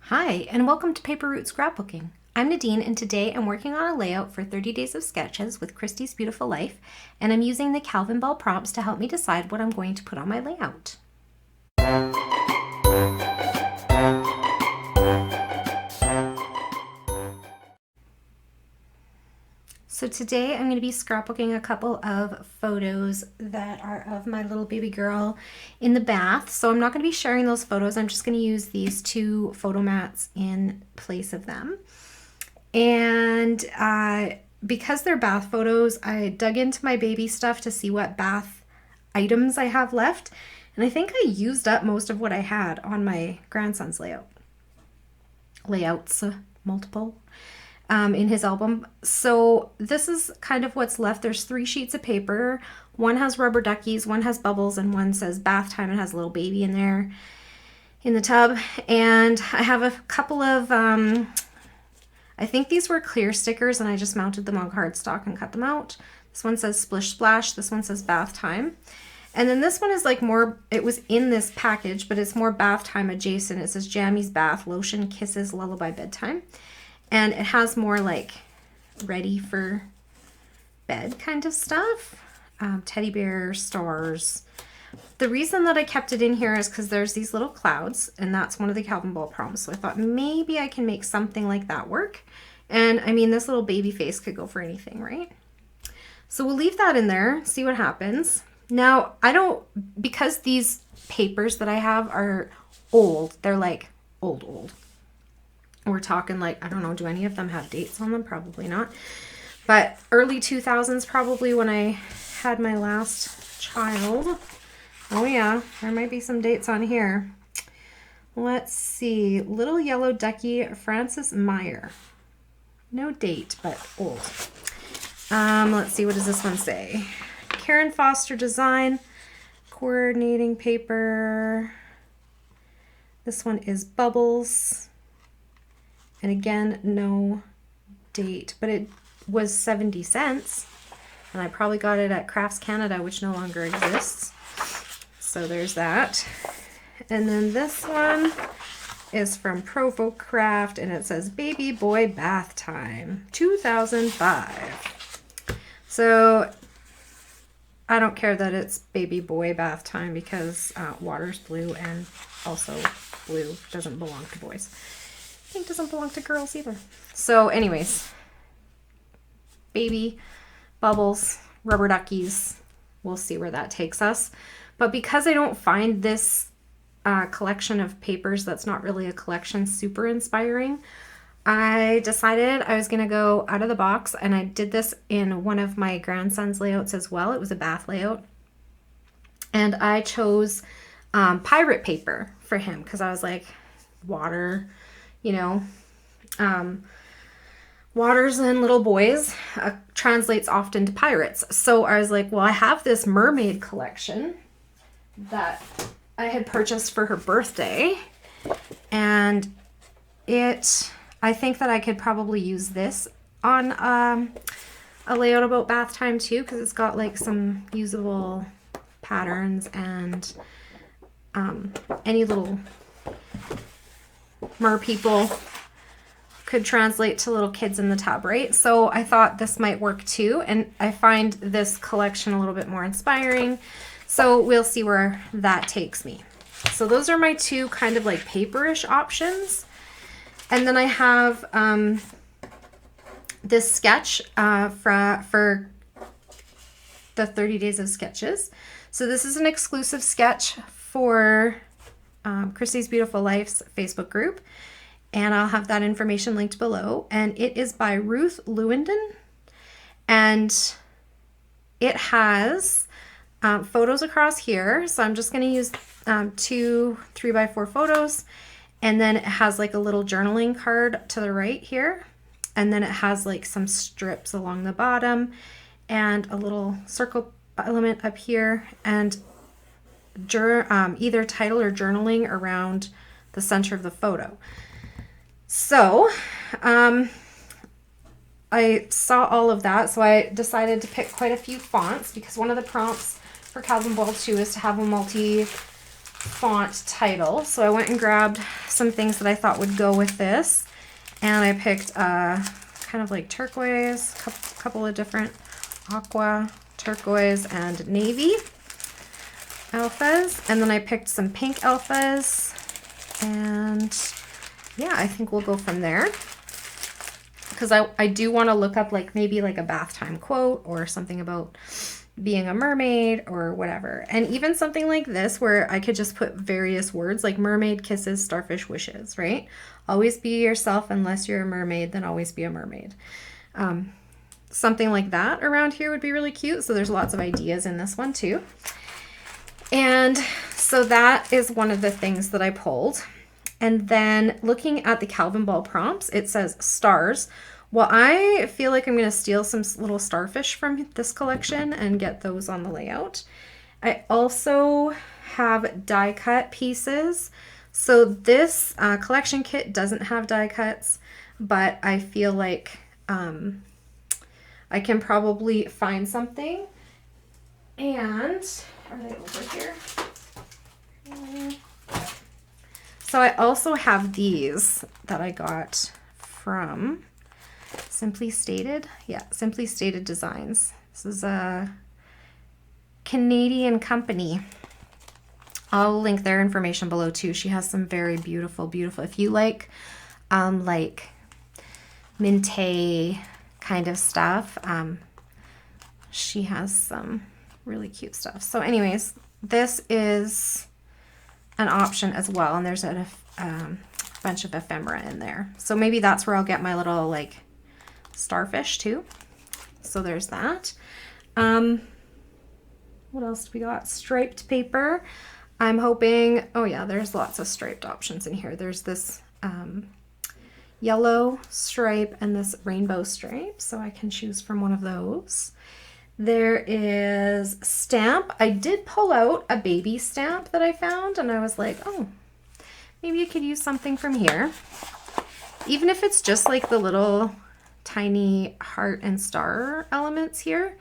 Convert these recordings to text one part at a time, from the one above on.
Hi, and welcome to Paper Route Scrapbooking. I'm Nadine, and today I'm working on a layout for 30 Days of Sketches with Christie's Beautiful Life, and I'm using the Calvinball Prompts to help me decide what I'm going to put on my layout. So today I'm going to be scrapbooking a couple of photos that are of my little baby girl in the bath. So I'm not going to be sharing those photos. I'm just going to use these two photo mats in place of them. And because they're bath photos, I dug into my baby stuff to see what bath items I have left. And I think I used up most of what I had on my grandson's layouts, multiple. In his album. So this is kind of what's left. There's 3 sheets of paper. One has rubber duckies, one has bubbles, and one says bath time and has a little baby in there in the tub. And I have a couple of, I think these were clear stickers and I just mounted them on cardstock and cut them out. This one says splish splash. This one says bath time. And then this one is like more, it was in this package, but it's more bath time adjacent. It says Jammy's bath, lotion, kisses, lullaby, bedtime. And it has more like ready for bed kind of stuff. Teddy bear, stars. The reason that I kept it in here is because there's these little clouds, and that's one of the Calvinball prompts. So I thought maybe I can make something like that work. And I mean, this little baby face could go for anything, right? So we'll leave that in there, see what happens. Now, because these papers that I have are old, they're like old. We're talking like, I don't know, do any of them have dates on them? Probably not. But early 2000s probably when I had my last child. Oh yeah, there might be some dates on here. Let's see. Little Yellow Ducky, Francis Meyer. No date, but old. Let's see, what does this one say? Karen Foster design, coordinating paper. This one is Bubbles. And again, no date, but it was 70 cents. And I probably got it at Crafts Canada, which no longer exists. So there's that. And then this one is from Provo Craft, and it says Baby Boy Bath Time, 2005. So I don't care that it's Baby Boy Bath Time because water's blue, and also blue doesn't belong to boys. Pink doesn't belong to girls either. So anyways, baby, bubbles, rubber duckies, we'll see where that takes us. But because I don't find this collection of papers that's not really a collection super inspiring, I decided I was going to go out of the box, and I did this in one of my grandson's layouts as well. It was a bath layout. And I chose pirate paper for him because I was like, water, you know, waters and little boys translates often to pirates. So I was like, well, I have this mermaid collection that I had purchased for her birthday, and I think that I could probably use this on a layout about bath time too, because it's got like some usable patterns, and any little mer people could translate to little kids in the tub, right? So I thought this might work too, and I find this collection a little bit more inspiring. So we'll see where that takes me. So those are my two kind of like paperish options. And then I have this sketch for the 30 Days of Sketches. So this is an exclusive sketch for Christie's Beautiful Life's Facebook group, and I'll have that information linked below. And it is by Ruth Lewenden, and it has photos across here. So I'm just going to use 2 3x4 photos, and then it has like a little journaling card to the right here, and then it has like some strips along the bottom and a little circle element up here, and either title or journaling around the center of the photo. So I saw all of that, so I decided to pick quite a few fonts, because one of the prompts for Calvinball 2 is to have a font title. So I went and grabbed some things that I thought would go with this. And I picked kind of like turquoise, a couple of different aqua, turquoise, and navy alphas. And then I picked some pink alphas. And yeah, I think we'll go from there. Because I do want to look up like maybe like a bath time quote or something about being a mermaid or whatever. And even something like this where I could just put various words like mermaid kisses, starfish wishes, right? Always be yourself unless you're a mermaid, then always be a mermaid. Something like that around here would be really cute. So there's lots of ideas in this one too. And so that is one of the things that I pulled. And then looking at the Calvinball Prompts, it says stars. Well, I feel like I'm going to steal some little starfish from this collection and get those on the layout. I also have die cut pieces. So this collection kit doesn't have die cuts, but I feel like I can probably find something. And are they over here? So I also have these that I got from Simply Stated. Yeah, Simply Stated Designs. This is a Canadian company. I'll link their information below too. She has some very beautiful, beautiful. If you like Mintay kind of stuff, she has some really cute stuff. So anyways, this is an option as well, and there's a bunch of ephemera in there. So maybe that's where I'll get my little like starfish too. So there's that. What else do we got? Striped paper. I'm hoping, oh yeah, there's lots of striped options in here. There's this yellow stripe and this rainbow stripe, so I can choose from one of those. There is stamp. I did pull out a baby stamp that I found, and I was like, oh, maybe you could use something from here. Even if it's just like the little tiny heart and star elements here,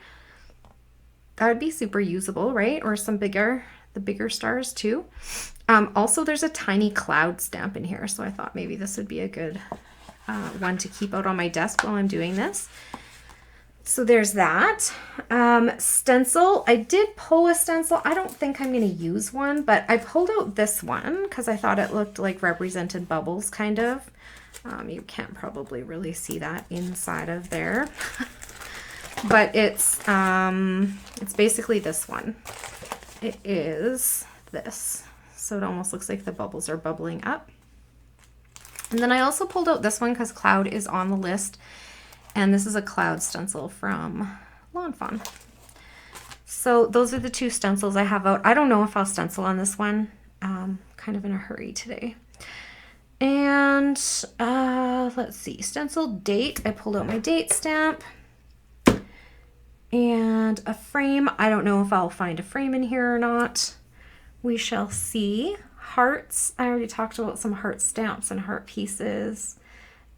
that would be super usable, right? Or some the bigger stars too. Also, there's a tiny cloud stamp in here, so I thought maybe this would be a good one to keep out on my desk while I'm doing this. So there's that. Stencil. I did pull a stencil. I don't think I'm going to use one, but I pulled out this one because I thought it looked like represented bubbles, kind of. You can't probably really see that inside of there. But it's basically this one. It is this. So it almost looks like the bubbles are bubbling up. And then I also pulled out this one because cloud is on the list. And this is a cloud stencil from Lawn Fawn. So those are the two stencils I have out. I don't know if I'll stencil on this one. Kind of in a hurry today. And let's see, stencil date. I pulled out my date stamp. And a frame. I don't know if I'll find a frame in here or not. We shall see. Hearts. I already talked about some heart stamps and heart pieces.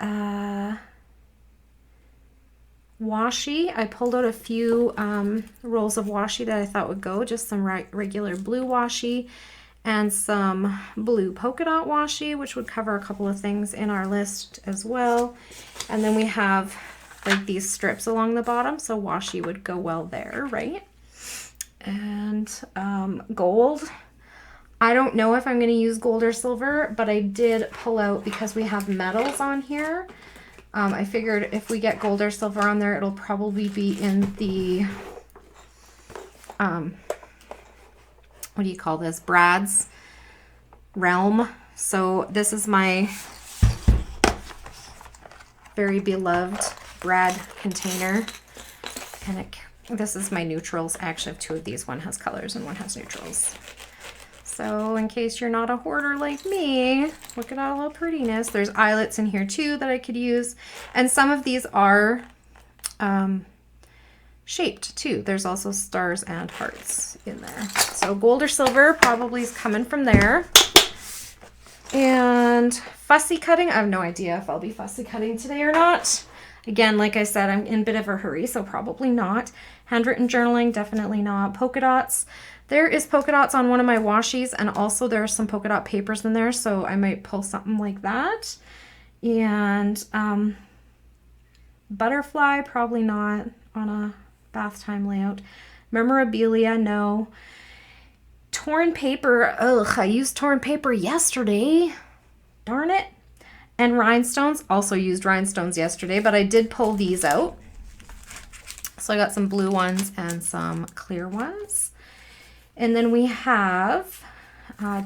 Washi. I pulled out a few rolls of washi that I thought would go. Just some regular blue washi and some blue polka dot washi, which would cover a couple of things in our list as well. And then we have like these strips along the bottom, so washi would go well there, right? And gold. I don't know if I'm going to use gold or silver, but I did pull out because we have metals on here. I figured if we get gold or silver on there, it'll probably be in the, what do you call this? Brad's realm. So this is my very beloved Brad container. And this is my neutrals. I actually have two of these. One has colors and one has neutrals. So in case you're not a hoarder like me, look at all the prettiness. There's eyelets in here too that I could use. And some of these are shaped too. There's also stars and hearts in there. So gold or silver probably is coming from there. And fussy cutting. I have no idea if I'll be fussy cutting today or not. Again, like I said, I'm in a bit of a hurry, so probably not. Handwritten journaling, definitely not. Polka dots. There is polka dots on one of my washies, and also there are some polka dot papers in there, so I might pull something like that. And butterfly, probably not on a bath time layout. Memorabilia, no. Torn paper, ugh, I used torn paper yesterday. Darn it. And rhinestones, also used rhinestones yesterday, but I did pull these out. So I got some blue ones and some clear ones. And then we have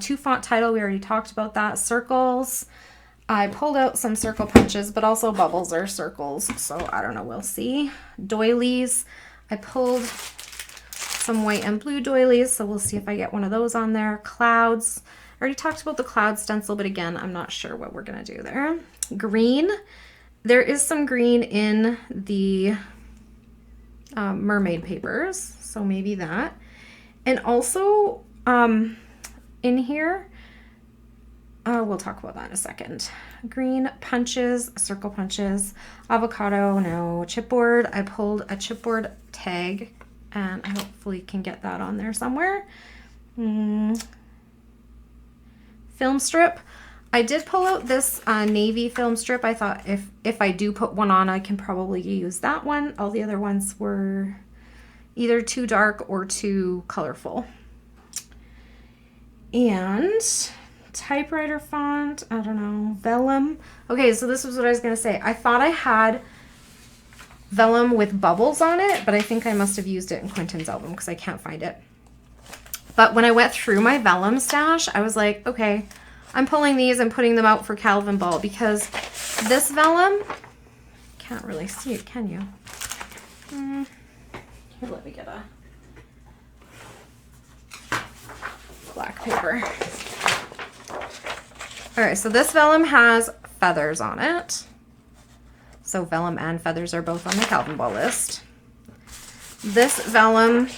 2 font title. We already talked about that. Circles. I pulled out some circle punches, but also bubbles are circles. So I don't know. We'll see. Doilies. I pulled some white and blue doilies. So we'll see if I get one of those on there. Clouds. I already talked about the cloud stencil, but again, I'm not sure what we're going to do there. Green. There is some green in the mermaid papers. So maybe that. And also, in here, we'll talk about that in a second. Green punches, circle punches, avocado, no, chipboard. I pulled a chipboard tag, and I hopefully can get that on there somewhere. Film strip. I did pull out this navy film strip. I thought if I do put one on, I can probably use that one. All the other ones were either too dark or too colorful. And typewriter font, I don't know, vellum. Okay, so this was what I was going to say. I thought I had vellum with bubbles on it, but I think I must have used it in Quentin's album because I can't find it. But when I went through my vellum stash, I was like, okay, I'm pulling these and putting them out for Calvinball because this vellum, can't really see it, can you? Here, let me get a black paper. All right, so this vellum has feathers on it. So vellum and feathers are both on the Calvinball list. This vellum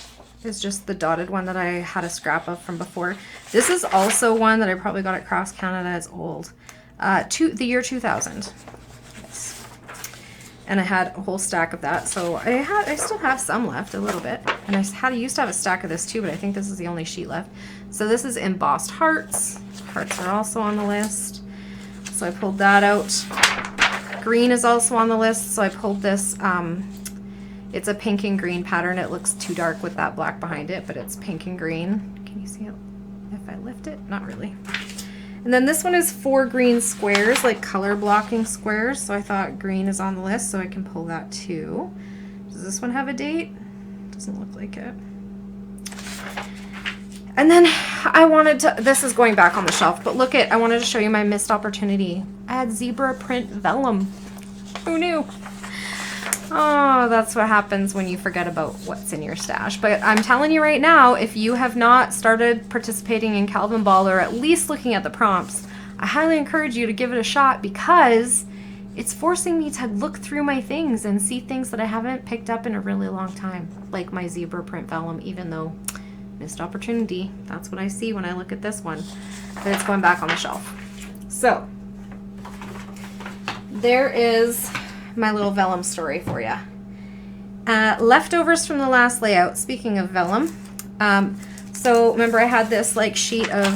is just the dotted one that I had a scrap of from before. This is also one that I probably got at Cross Canada. It's old. The year 2000. Yes. And I had a whole stack of that. So I still have some left, a little bit. And I used to have a stack of this too, but I think this is the only sheet left. So this is embossed hearts. Hearts are also on the list. So I pulled that out. Green is also on the list. So I pulled this. It's a pink and green pattern. It looks too dark with that black behind it, but it's pink and green. Can you see it if I lift it? Not really. And then this one is 4 green squares, like color blocking squares. So I thought green is on the list, so I can pull that too. Does this one have a date? Doesn't look like it. And then I wanted to, this is going back on the shelf, but look I wanted to show you my missed opportunity. I had zebra print vellum. Who knew? Oh, that's what happens when you forget about what's in your stash. But I'm telling you right now, if you have not started participating in Calvinball or at least looking at the prompts, I highly encourage you to give it a shot because it's forcing me to look through my things and see things that I haven't picked up in a really long time, like my zebra print vellum, even though missed opportunity. That's what I see when I look at this one. But it's going back on the shelf. So there is my little vellum story for you. Leftovers from the last layout. Speaking of vellum, so remember I had this like sheet of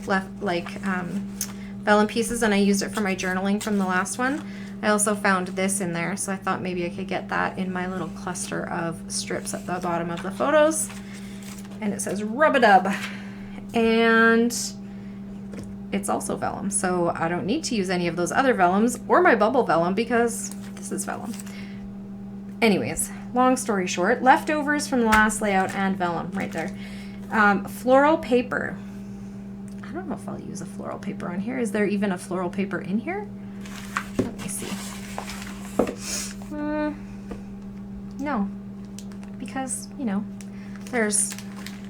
vellum pieces, and I used it for my journaling from the last one. I also found this in there, so I thought maybe I could get that in my little cluster of strips at the bottom of the photos. And it says rub-a-dub, and it's also vellum, so I don't need to use any of those other vellums or my bubble vellum because this is vellum. Anyways, long story short, leftovers from the last layout and vellum right there. Floral paper. I don't know if I'll use a floral paper on here. Is there even a floral paper in here? Let me see. No, because, you know, there's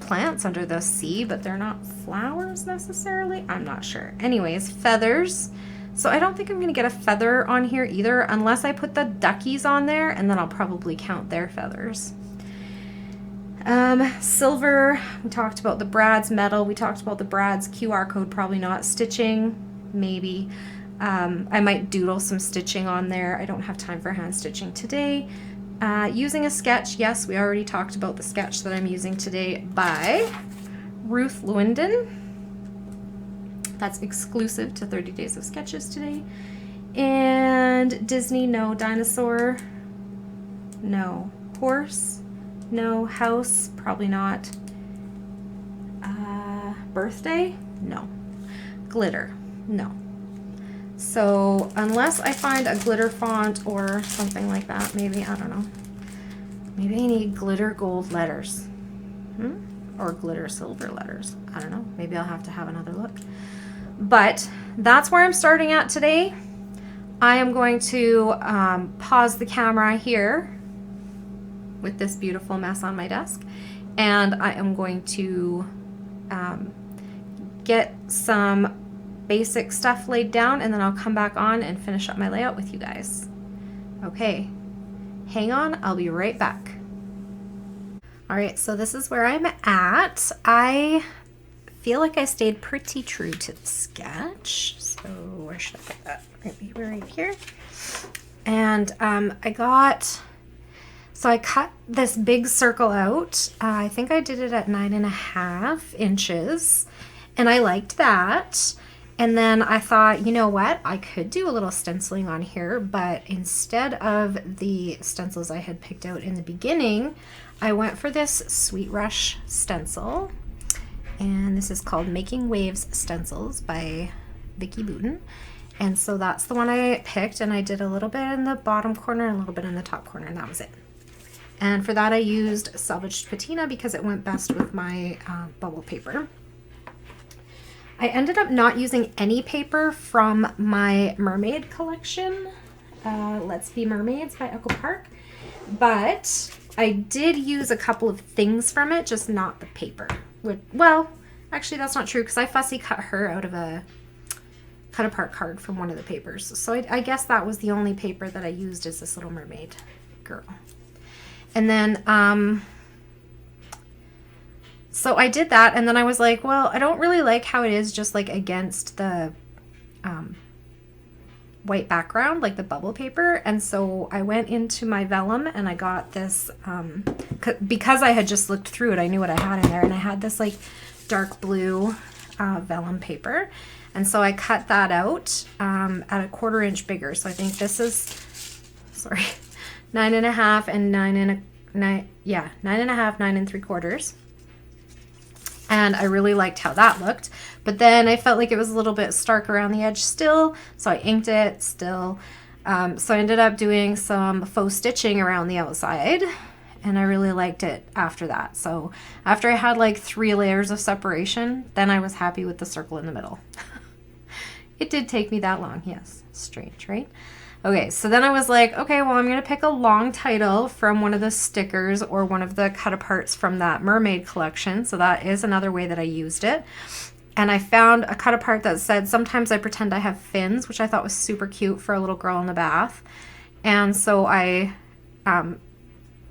plants under the sea, but they're not flowers necessarily. I'm not sure. Anyways, feathers. So I don't think I'm going to get a feather on here either, unless I put the duckies on there, and then I'll probably count their feathers. Silver, we talked about the Brad's metal, we talked about the Brad's QR code, probably not. Stitching, maybe. I might doodle some stitching on there. I don't have time for hand stitching today. Using a sketch, yes, we already talked about the sketch that I'm using today by Ruth Lewandon. That's exclusive to 30 Days of Sketches today. And Disney, no. Dinosaur, no. Horse, no. House, probably not. Birthday, no. Glitter, no. So unless I find a glitter font or something like that, maybe, I don't know. Maybe I need glitter gold letters. Or glitter silver letters. I don't know. Maybe I'll have to have another look. But that's where I'm starting at today. I am going to pause the camera here with this beautiful mess on my desk. And I am going to get some basic stuff laid down, and then I'll come back on and finish up my layout with you guys. Okay, hang on, I'll be right back. All right, so this is where I'm at. I feel like I stayed pretty true to the sketch. So where should I put that? Maybe right here. And so I cut this big circle out. I think I did it at 9.5 inches, and I liked that. And then I thought, you know what? I could do a little stenciling on here, but instead of the stencils I had picked out in the beginning, I went for this Sweet Rush stencil. And this is called Making Waves Stencils by Vicki Boutin. And so that's the one I picked, and I did a little bit in the bottom corner and a little bit in the top corner, and that was it. And for that I used salvaged patina because it went best with my bubble paper. I ended up not using any paper from my mermaid collection, Let's Be Mermaids by Echo Park, but I did use a couple of things from it, just not the paper. Well, actually that's not true because I fussy cut her out of a cut apart card from one of the papers. So I guess that was the only paper that I used as this little mermaid girl. And then, so I did that, and then I was like, well, I don't really like how it is just like against the white background, like the bubble paper. And so I went into my vellum and I got this, because I had just looked through it, I knew what I had in there, and I had this like dark blue vellum paper. And so I cut that out at 1/4 inch bigger. So I think this is, sorry, 9.5 and 9 3/4. And I really liked how that looked. But then I felt like it was a little bit stark around the edge still, so I inked it still. So I ended up doing some faux stitching around the outside, and I really liked it after that. So after I had like 3 layers of separation, then I was happy with the circle in the middle. It did take me that long, yes. Strange, right? Okay, so then I was like, okay, well, I'm going to pick a long title from one of the stickers or one of the cut-aparts from that mermaid collection. So that is another way that I used it. And I found a cut-apart that said, "Sometimes I pretend I have fins," which I thought was super cute for a little girl in the bath. And so I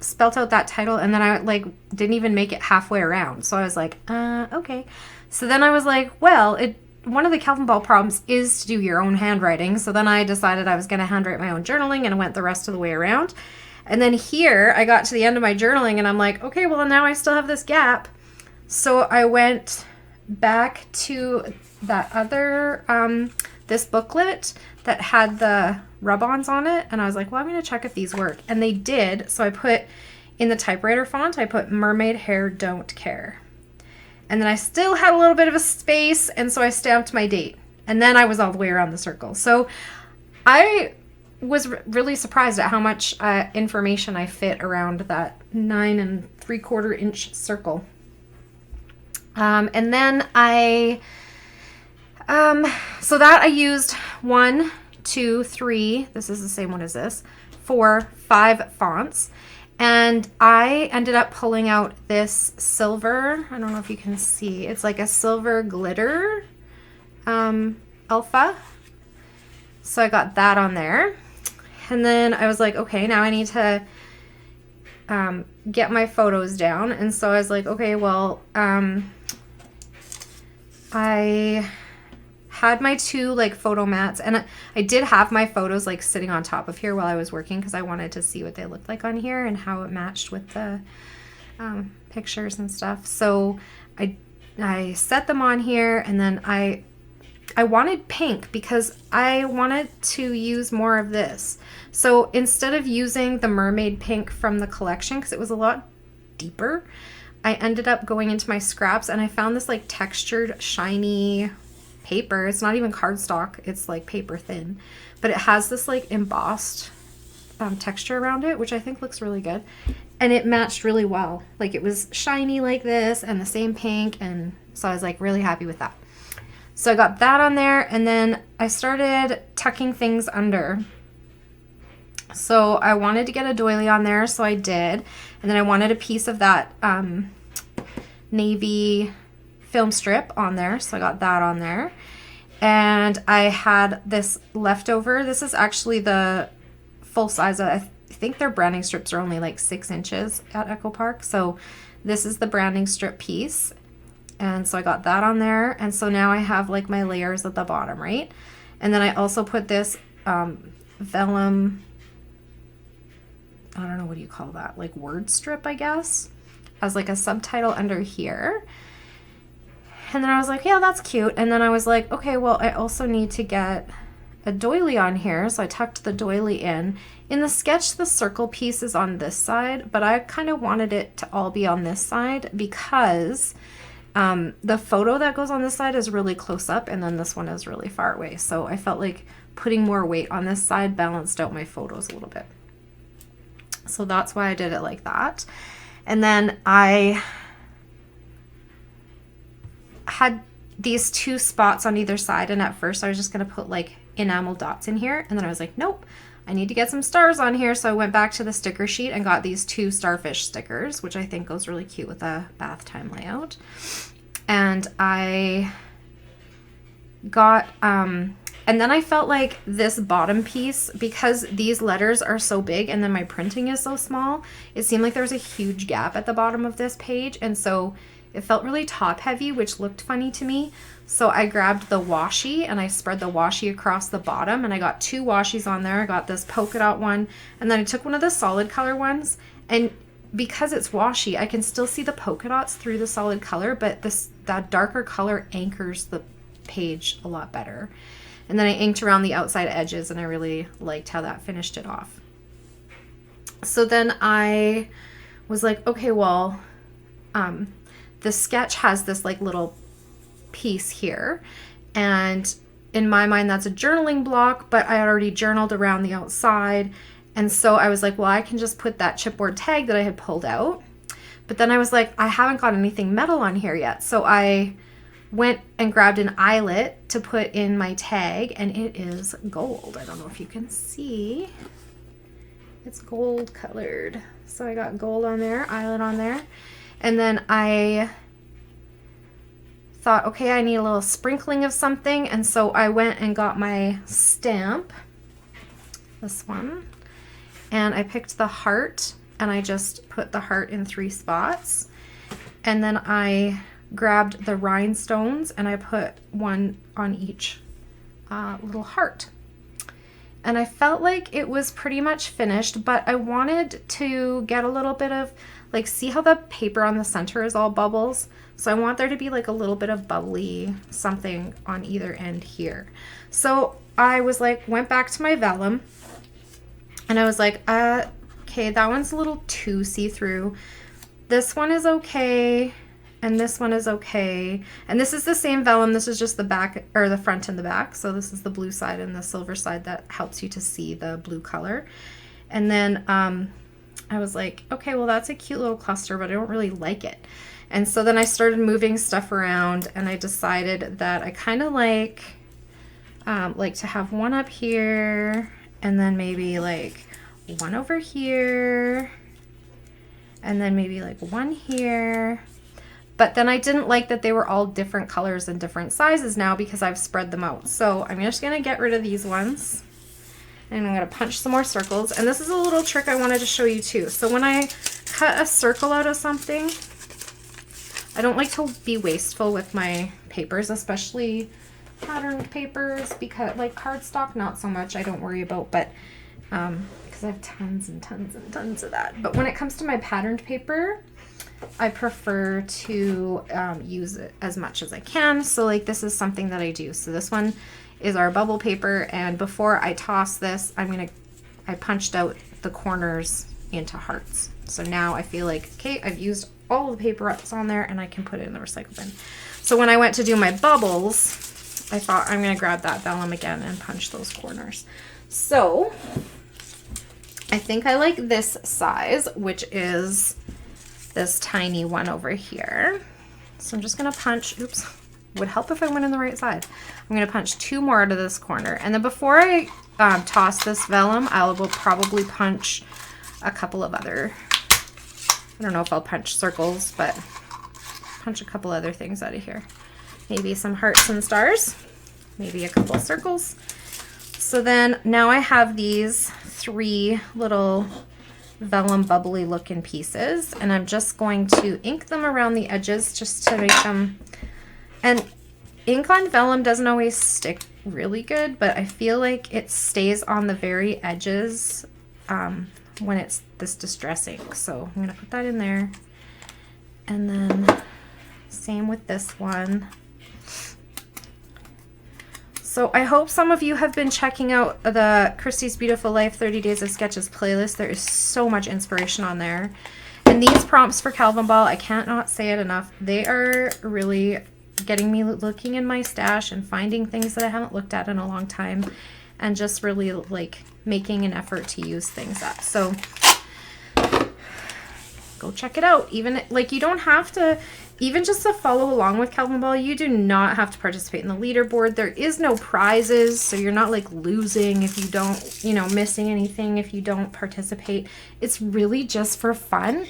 spelt out that title, and then I like didn't even make it halfway around. So I was like, okay. So then I was like, well, one of the Calvinball prompts is to do your own handwriting. So then I decided I was going to handwrite my own journaling, and I went the rest of the way around. And then here I got to the end of my journaling, and I'm like, okay, well, now I still have this gap. So I went back to that other, this booklet that had the rub-ons on it. And I was like, well, I'm going to check if these work. And they did. So I put in the typewriter font, I put "Mermaid Hair Don't Care." And then I still had a little bit of a space, and so I stamped my date. And then I was all the way around the circle. So I was really surprised at how much information I fit around that 9 3/4 inch circle. And then so that I used 1, 2, 3, this is the same one as this, 4, 5 fonts. And I ended up pulling out this silver, I don't know if you can see, it's like a silver glitter alpha. So I got that on there. And then I was like, okay, now I need to get my photos down. And so I was like, okay, well, I had my two like photo mats, and I did have my photos like sitting on top of here while I was working because I wanted to see what they looked like on here and how it matched with the pictures and stuff. So I set them on here, and then I wanted pink because I wanted to use more of this. So instead of using the mermaid pink from the collection, because it was a lot deeper, I ended up going into my scraps and I found this like textured, shiny paper. It's not even cardstock, it's like paper thin, but it has this like embossed texture around it, which I think looks really good. And it matched really well. Like it was shiny like this and the same pink, and so I was like really happy with that. So I got that on there, and then I started tucking things under. So I wanted to get a doily on there, so I did. And then I wanted a piece of that navy film strip on there, so I got that on there. And I had this leftover. This is actually the full size. I think their branding strips are only like 6 inches at Echo Park. So this is the branding strip piece. And so I got that on there. And so now I have like my layers at the bottom, right? And then I also put this vellum, I don't know, what do you call that? Like word strip, I guess, as like a subtitle under here. And then I was like, yeah, that's cute. And then I was like, okay, well, I also need to get a doily on here. So I tucked the doily in. In the sketch, the circle piece is on this side, but I kind of wanted it to all be on this side because the photo that goes on this side is really close up, and then this one is really far away. So I felt like putting more weight on this side balanced out my photos a little bit. So that's why I did it like that. And then I had these 2 spots on either side, and at first I was just going to put like enamel dots in here, and then I was like, nope, I need to get some stars on here. So I went back to the sticker sheet and got these 2 starfish stickers, which I think goes really cute with a bath time layout. And I got and then I felt like this bottom piece, because these letters are so big and then my printing is so small, it seemed like there was a huge gap at the bottom of this page, and so it felt really top heavy, which looked funny to me. So I grabbed the washi and I spread the washi across the bottom, and I got 2 washies on there. I got this polka dot one, and then I took one of the solid color ones, and because it's washi, I can still see the polka dots through the solid color, but that darker color anchors the page a lot better. And then I inked around the outside edges, and I really liked how that finished it off. So then I was like, okay, well, the sketch has this like little piece here, and in my mind that's a journaling block, but I had already journaled around the outside, and so I was like, well, I can just put that chipboard tag that I had pulled out. But then I was like, I haven't got anything metal on here yet, so I went and grabbed an eyelet to put in my tag, and it is gold. I don't know if you can see, it's gold colored. So I got gold on there, eyelet on there. And then I thought, okay, I need a little sprinkling of something. And so I went and got my stamp, this one, and I picked the heart, and I just put the heart in 3 spots. And then I grabbed the rhinestones and I put one on each little heart. And I felt like it was pretty much finished, but I wanted to get a little bit of, like, see how the paper on the center is all bubbles? So I want there to be like a little bit of bubbly something on either end here. So I was like, went back to my vellum, and I was like, okay, that one's a little too see-through. This one is okay, and this one is okay. And this is the same vellum. This is just the back, or the front and the back. So this is the blue side and the silver side that helps you to see the blue color. And then I was like, okay, well, that's a cute little cluster, but I don't really like it. And so then I started moving stuff around, and I decided that I kind of like to have one up here, and then maybe like one over here, and then maybe like one here. But then I didn't like that they were all different colors and different sizes now because I've spread them out. So I'm just going to get rid of these ones, and I'm going to punch some more circles. And this is a little trick I wanted to show you too. So when I cut a circle out of something, I don't like to be wasteful with my papers, especially patterned papers, because like cardstock, not so much, I don't worry about, but because I have tons and tons and tons of that. But when it comes to my patterned paper, I prefer to use it as much as I can. So like this is something that I do. So this one is our bubble paper, and before I toss this, I punched out the corners into hearts. So now I feel like, okay, I've used all the paper that's on there and I can put it in the recycle bin. So when I went to do my bubbles, I thought I'm gonna grab that vellum again and punch those corners. So I think I like this size, which is this tiny one over here. So I'm just gonna punch, oops, would help if I went in the right side. I'm gonna punch 2 more out of this corner. And then before I toss this vellum, I will probably punch a couple of other, I don't know if I'll punch circles, but punch a couple other things out of here. Maybe some hearts and stars, maybe a couple circles. So then now I have these 3 little vellum bubbly looking pieces, and I'm just going to ink them around the edges just to make them, and ink on vellum doesn't always stick really good, but I feel like it stays on the very edges when it's this distress ink. So I'm gonna put that in there, and then same with this one. So I hope some of you have been checking out the Christie's Beautiful Life 30 Days of Sketches playlist. There is so much inspiration on there. And these prompts for Calvinball, I can't not say it enough. They are really getting me looking in my stash and finding things that I haven't looked at in a long time, and just really like making an effort to use things up. So go check it out. Even like you don't have to, even just to follow along with Calvinball, you do not have to participate in the leaderboard. There is no prizes, so you're not like losing if you don't, you know, missing anything if you don't participate. It's really just for fun.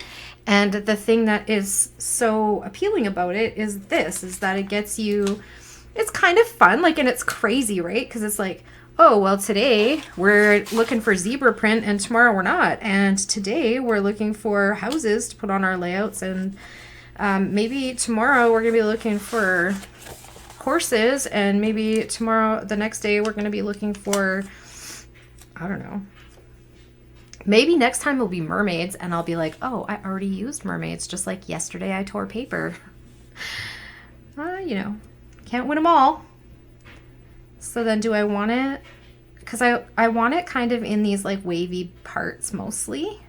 And the thing that is so appealing about it is that it gets you, it's kind of fun, like, and it's crazy, right? Because it's like, oh, well, today we're looking for zebra print and tomorrow we're not. And today we're looking for houses to put on our layouts, and maybe tomorrow we're going to be looking for horses, and maybe tomorrow, the next day, we're going to be looking for, I don't know, maybe next time it'll be mermaids, and I'll be like, oh, I already used mermaids, just like yesterday I tore paper. You know, can't win them all. So then do I want it, because I want it kind of in these like wavy parts mostly.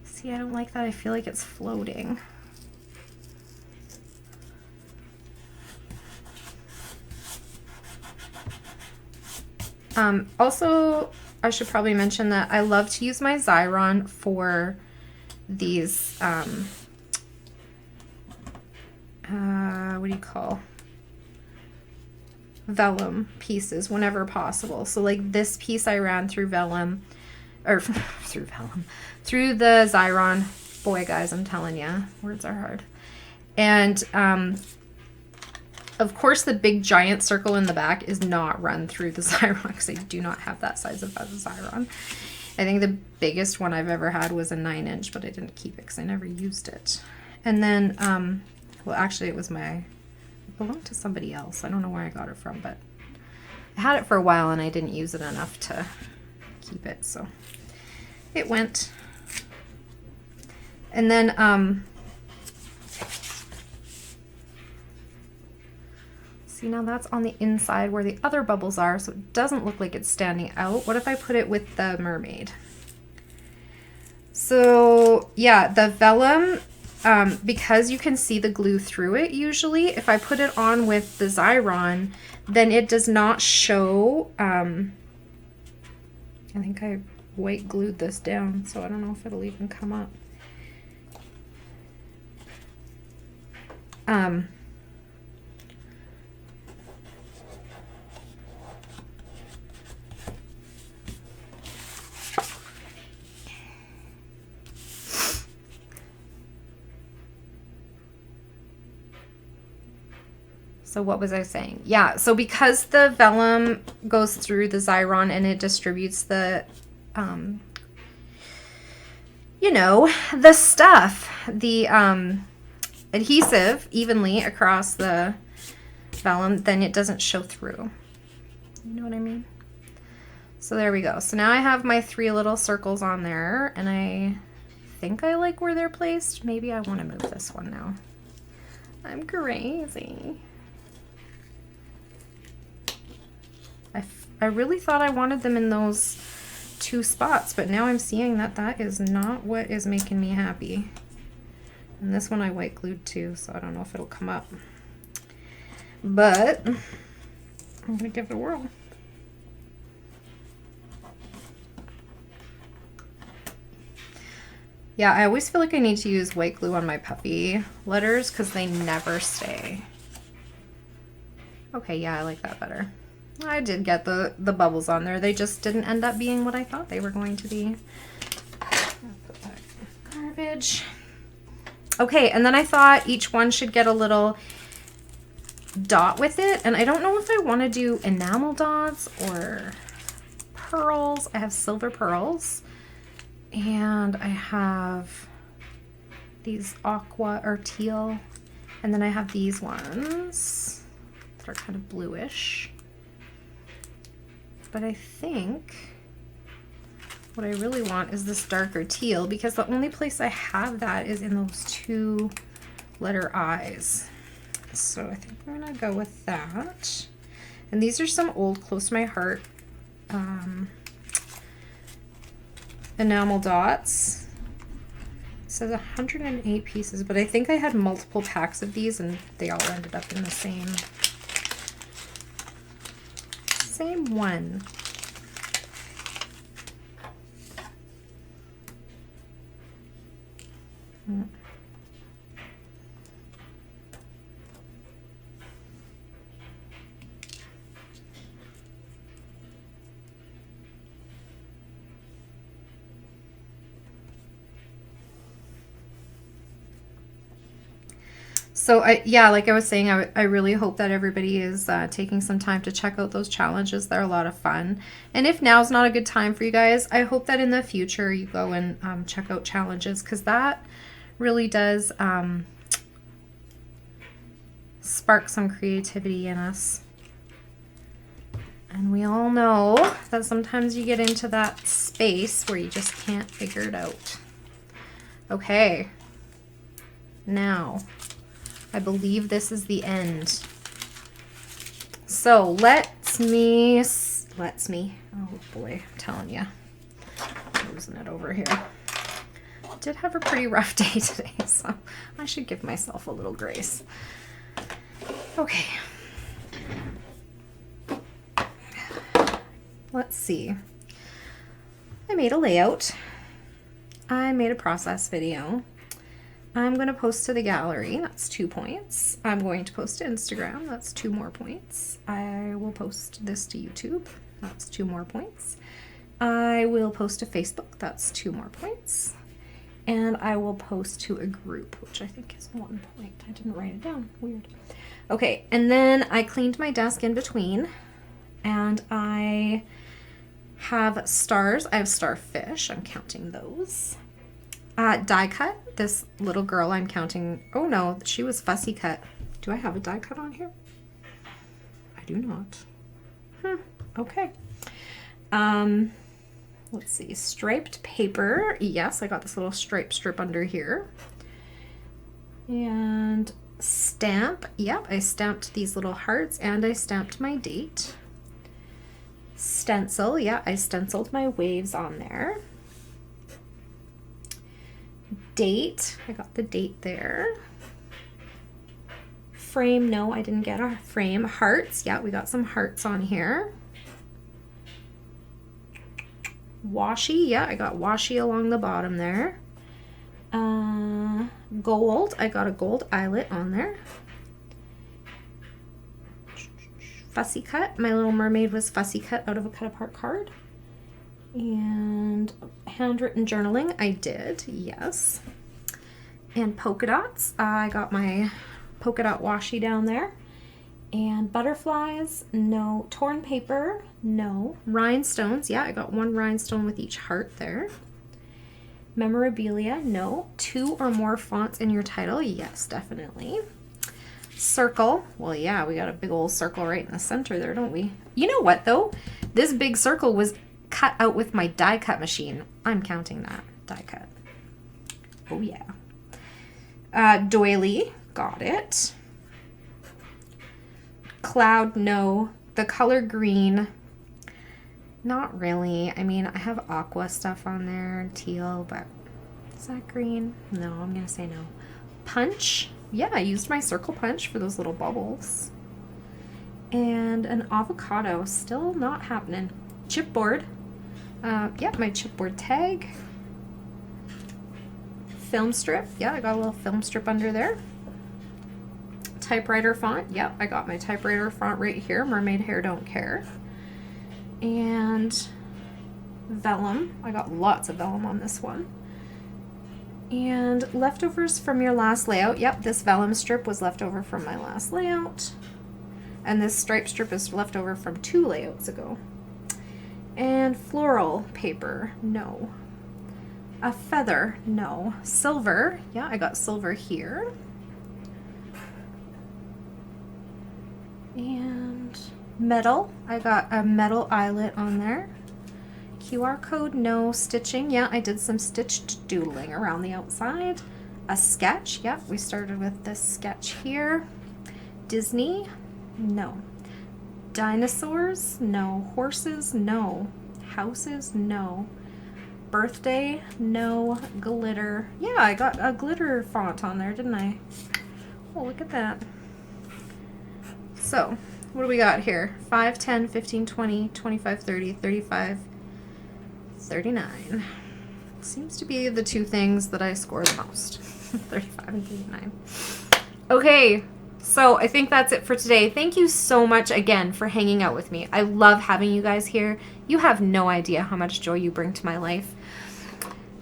See, I don't like that. I feel like it's floating. Also, I should probably mention that I love to use my Xyron for these, what do you call, vellum pieces whenever possible. So like this piece I ran through vellum, or through the Xyron. Boy, guys, I'm telling you, words are hard. And of course, the big giant circle in the back is not run through the Xyron, because I do not have that size of a Xyron. I think the biggest one I've ever had was a 9-inch, but I didn't keep it because I never used it. And then, well, actually, it belonged to somebody else. I don't know where I got it from, but I had it for a while and I didn't use it enough to keep it, so it went. And then, see, now that's on the inside where the other bubbles are, so it doesn't look like it's standing out. What if I put it with the mermaid? So yeah, the vellum, because you can see the glue through it usually, if I put it on with the Xyron, then it does not show. I think I white glued this down, so I don't know if it'll even come up. So what was I saying? Yeah, so because the vellum goes through the Xyron and it distributes the, you know, the stuff, the adhesive evenly across the vellum, then it doesn't show through. You know what I mean? So there we go. So now I have my 3 little circles on there, and I think I like where they're placed. Maybe I want to move this one now. I'm crazy. I really thought I wanted them in those 2 spots, but now I'm seeing that that is not what is making me happy. And this one I white glued too, so I don't know if it'll come up. But I'm gonna give it a whirl. Yeah, I always feel like I need to use white glue on my puppy letters because they never stay. Okay, yeah, I like that better. I did get the bubbles on there. They just didn't end up being what I thought they were going to be. I'll put that in garbage. Okay, and then I thought each one should get a little dot with it. And I don't know if I want to do enamel dots or pearls. I have silver pearls. And I have these aqua or teal. And then I have these ones that are kind of bluish. But I think what I really want is this darker teal, because the only place I have that is in those 2 letter I's. So I think we're gonna go with that. And these are some old Close to My Heart enamel dots. It says 108 pieces, but I think I had multiple packs of these and they all ended up in the same one. So yeah, like I was saying, I really hope that everybody is taking some time to check out those challenges. They're a lot of fun. And if now's not a good time for you guys, I hope that in the future you go and check out challenges, because that really does spark some creativity in us. And we all know that sometimes you get into that space where you just can't figure it out. Okay, now I believe this is the end. So let me, oh boy, I'm telling you, I'm losing it over here. I did have a pretty rough day today, so I should give myself a little grace. Okay. Let's see. I made a layout. I made a process video. I'm going to post to the gallery. That's 2 points. I'm going to post to Instagram. That's 2 more points. I will post this to YouTube. That's 2 more points. I will post to Facebook. That's 2 more points. And I will post to a group, which I think is 1 point. I didn't write it down. Weird. Okay, and then I cleaned my desk in between, and I have stars. I have starfish. I'm counting those. Die cut. This little girl I'm counting. Oh no, she was fussy cut. Do I have a die cut on here? I do not. Okay. Let's see. Striped paper. Yes, I got this little strip under here. And stamp. Yep, I stamped these little hearts and I stamped my date. Stencil. Yeah, I stenciled my waves on there. Date. I got the date there. Frame. No, I didn't get a frame. Hearts. Yeah, we got some hearts on here. Washi. Yeah, I got washi along the bottom there. Gold. I got a gold eyelet on there. Fussy cut. My Little Mermaid was fussy cut out of a cut apart card. And handwritten journaling, I did, yes. And polka dots, I got my polka dot washi down there. And butterflies, no. Torn paper, no. Rhinestones, yeah, I got 1 rhinestone with each heart there. Memorabilia, no. 2 or more fonts in your title, yes, definitely. Circle, well, yeah, we got a big old circle right in the center there, don't we? You know what, though? This big circle was cut out with my die cut machine. I'm counting that, die cut. Oh, yeah. Doily, got it. Cloud, no. The color green, not really. I mean, I have aqua stuff on there, teal, but is that green? No, I'm going to say no. Punch, yeah, I used my circle punch for those little bubbles. And an avocado, still not happening. Chipboard, yeah, my chipboard tag. Film strip, yeah, I got a little film strip under there. Typewriter font, yep, I got my typewriter font right here, Mermaid Hair Don't Care. And vellum, I got lots of vellum on this one. And leftovers from your last layout, yep, this vellum strip was left over from my last layout. And this stripe strip is left over from 2 layouts ago. And floral paper, no. A feather, no. Silver, yeah, I got silver here. And metal, I got a metal eyelet on there. QR code, no. Stitching, yeah, I did some stitched doodling around the outside. A sketch, yeah, we started with this sketch here. Disney, no. Dinosaurs, no. Horses, no. Houses, no. Birthday, no. Glitter, yeah, I got a glitter font on there, didn't I? Oh, look at that. So, what do we got here? 5, 10, 15, 20, 25, 30, 35, 39. Seems to be the 2 things that I score the most. 35 and 39. Okay, so I think that's it for today. Thank you so much again for hanging out with me. I love having you guys here. You have no idea how much joy you bring to my life.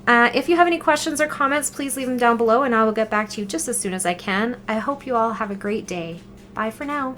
If you have any questions or comments, please leave them down below and I will get back to you just as soon as I can. I hope you all have a great day. Bye for now.